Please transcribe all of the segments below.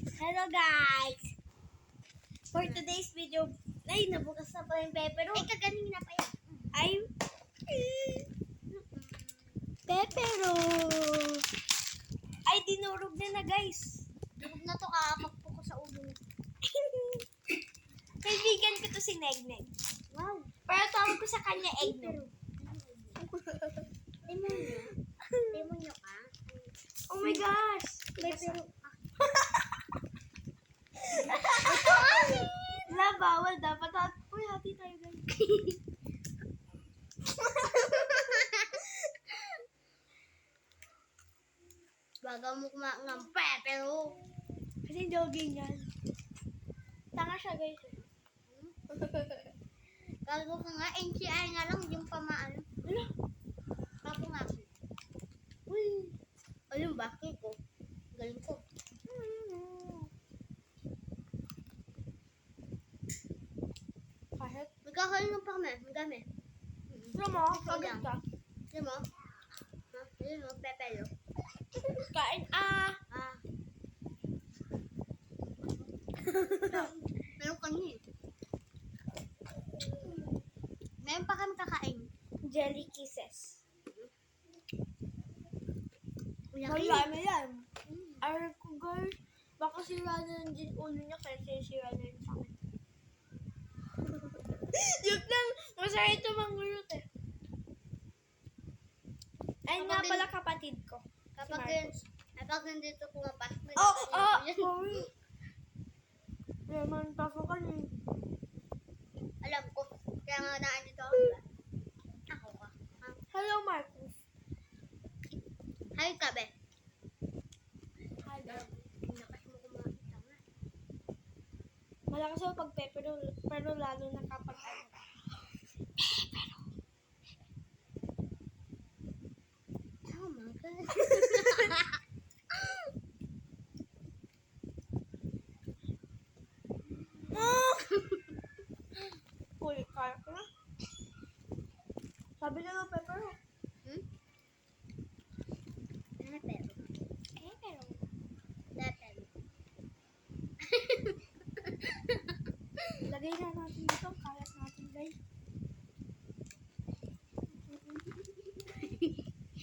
Hello guys! For today's video, ay, nabukas na pala yung pepero. Ay, kagaling na pa yan. Ay, pepero! Ay, dinurog na guys. Durog na to, kakapagpo ko sa ulo. Kaibigan ko to si Negneg. Wow. Pero tawag ko sa kanya Eggnog. Demonyo. Demonyo ka? Oh my gosh! Pepero. La, bawal dapat. Uy, hati tayo guys. Baga mo kumain ng pepero. Kasi jogging yan. Tanga siya guys. Gago ka nga, NCI nga lang, yung pamaan. Ano? Kapo nga ako. Uy. Ayun, bakit ko? Galing ko. Kahit. Magkakaroon pa kami. Magkami. Ano mo? Pagod ka. Alam mo? Ha? Ayun mo, pepero. Kain. Ah! Ah. Meron kami. Meron pa kami kakain. Jelly kisses. Laki. Marami yan. Aral ko guys. Baka sira na lang din ulo niya kasi sira na rin sa akin. Joke lang. Masaya ito manggulot eh. Ay nga Kapag pala kapatid ko. Kapag nandito pumapasok. Sorry. Naman pasokan eh. Alam ko. Kaya nga nandito ako. Ako ka. Ha? Hello Marcus. Hi ka, be. Hello. Lakas mo kumain. Tama. Malakas ako pag pero lalo na kapag ano. Oh my God. Uy, kaya ko na. Sabi na ng pepper. Hmm? Pepero. Pepero. Pepero. Lagay na natin dito. Kalat natin guys.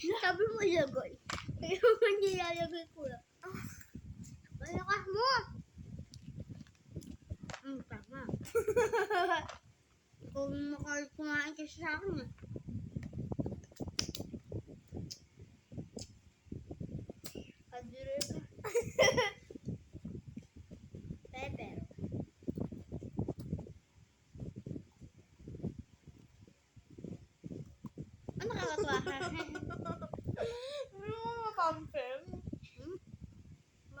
Sabi mo lagay. Kaya mo nilalagay ko lang. Malakas mo! Tama. Kung kumain kasi sa akin. Kadire ka. Pepero. Ano nakakatawa ka? Ano mo mapampen? Hmm?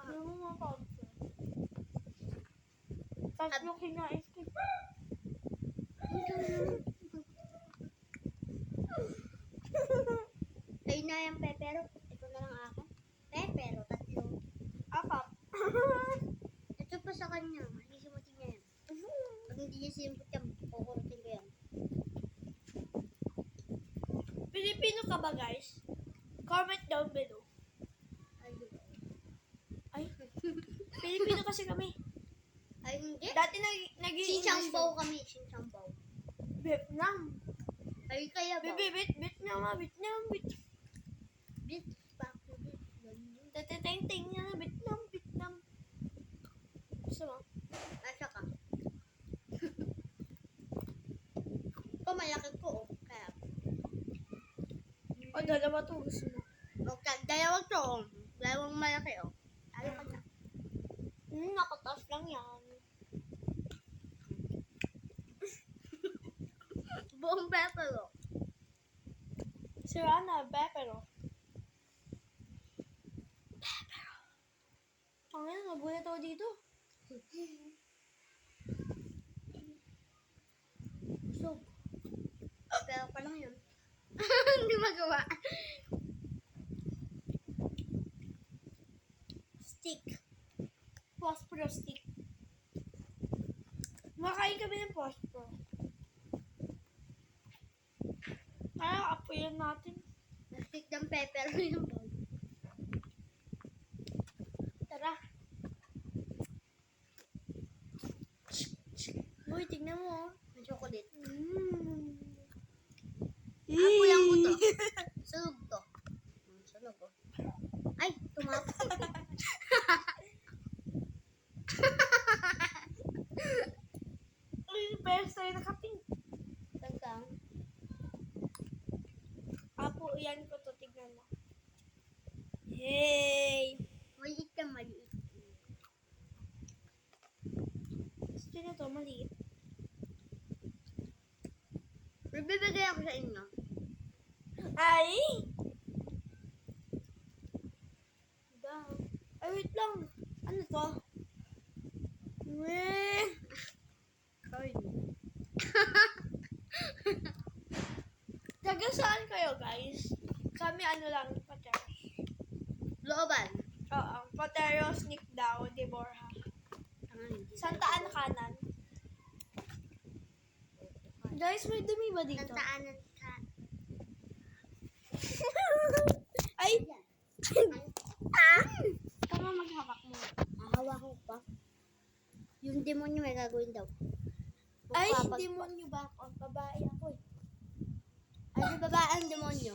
Ano mo mapampen? Tapos yung kinain ko. Ayun na yung pepero. Ito na lang ako. Pepero, tatlo. Apat. Ito pa sa kanya. Sisimutin niya yan. Pag hindi niya simut yan, kukurutin ko yan. Pilipino ka ba guys? Comment down below. Ayun. Ay, Pilipino kasi kami. Ay, hindi. Dati naging Sinchambaw kami. Sinchambaw. Vietnam. Ay, kaya ba? Vietnam. Bit. Bakit bit? Ganyan. Tatateng-teng niya na Vietnam. Gusto mo? Asa ka? Ito, malaki ko, oh. Kaya. O, dalawa to gusto mo. Dalawang to, oh. Dalawang malaki, oh. Ayaw ka na. Nakataas lang yan. Buong pepero. Sira na, pepero. Ang yan, nabulat ako dito. So, pero pa lang yun. Hindi magawa. Stick. Phosphorus stick. Makain kami ng phosphorus. Kaya apoyan natin. Stick ng pepper yung bag. Tara. Tingnan mo, may chocolate. Apo Apoyan ko to. Sunog to. Sunog ko. Ay, tumapos. Ay, first tayo nakaping. Tagkang. Apo, yan ko to. Tignan mo. Yay! Maliit ka, maliit. Gusto nyo to, maliit. Bibigay ako sa inyo. Ay! Down. Ay, wait lang. Ano to? Weh! Sorry. Taga saan kayo, guys? Kami ano lang, Pateros. Looban. Oo, Pateros, Nick Dao, de Borja. Santa Ana kanan. Guys, may dumi ba dito? Tantaanan ka. Ay! Tama maghawak mo. Hahawa ko pa. Yung demonyo may gagawin daw. Ay, Magpapag- demonyo ba ako? Babae ako eh. Ay, di babae ang demonyo.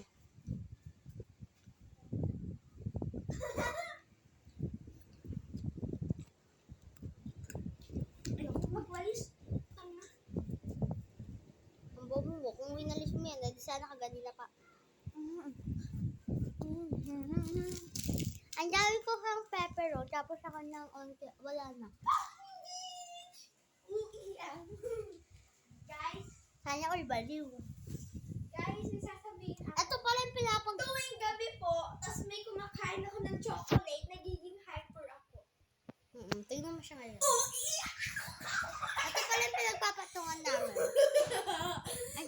Ayoko magwalis. Tama. Ang bobo mo, kung winalis mo yan, di sana kaganila pa. Ang dami ko kang pepper, oh, tapos ako ng onti, wala na. Guys, Sana all baliw. guys, may sasabihin ako. Ito pala yung pinapag... Tuwing gabi po, tas may kumakain ako ng chocolate, nagiging hyper ako. Tingnan mo siya ngayon. Ito pala yung pinagpapatungan namin. Ay,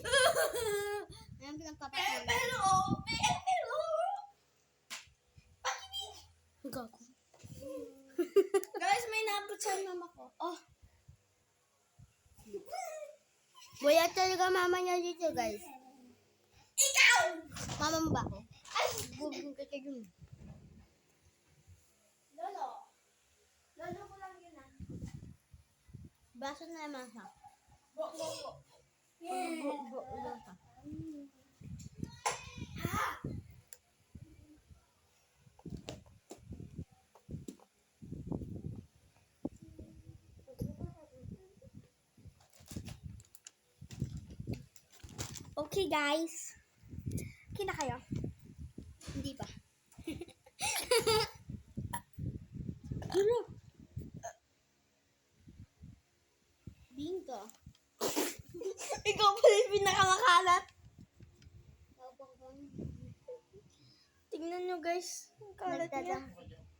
yan yung pinagpapatungan namin. Pero, pakinig! Gago. Guys, may naabot sa mama ko. Oh. Buya talaga mama niya dito, guys. Ikaw! Mama mo ba ako? Ay! Gugong ka kayo dun. Lolo. Lolo ko lang yun ah. Baso na naman siya. Bo. Baso. Ha! Okay guys. Okay na kayo? Hindi pa. Bingo. Ikaw pala yung pinakamakalat. Tingnan nyo guys. Ang kalat niya. Nagdadam.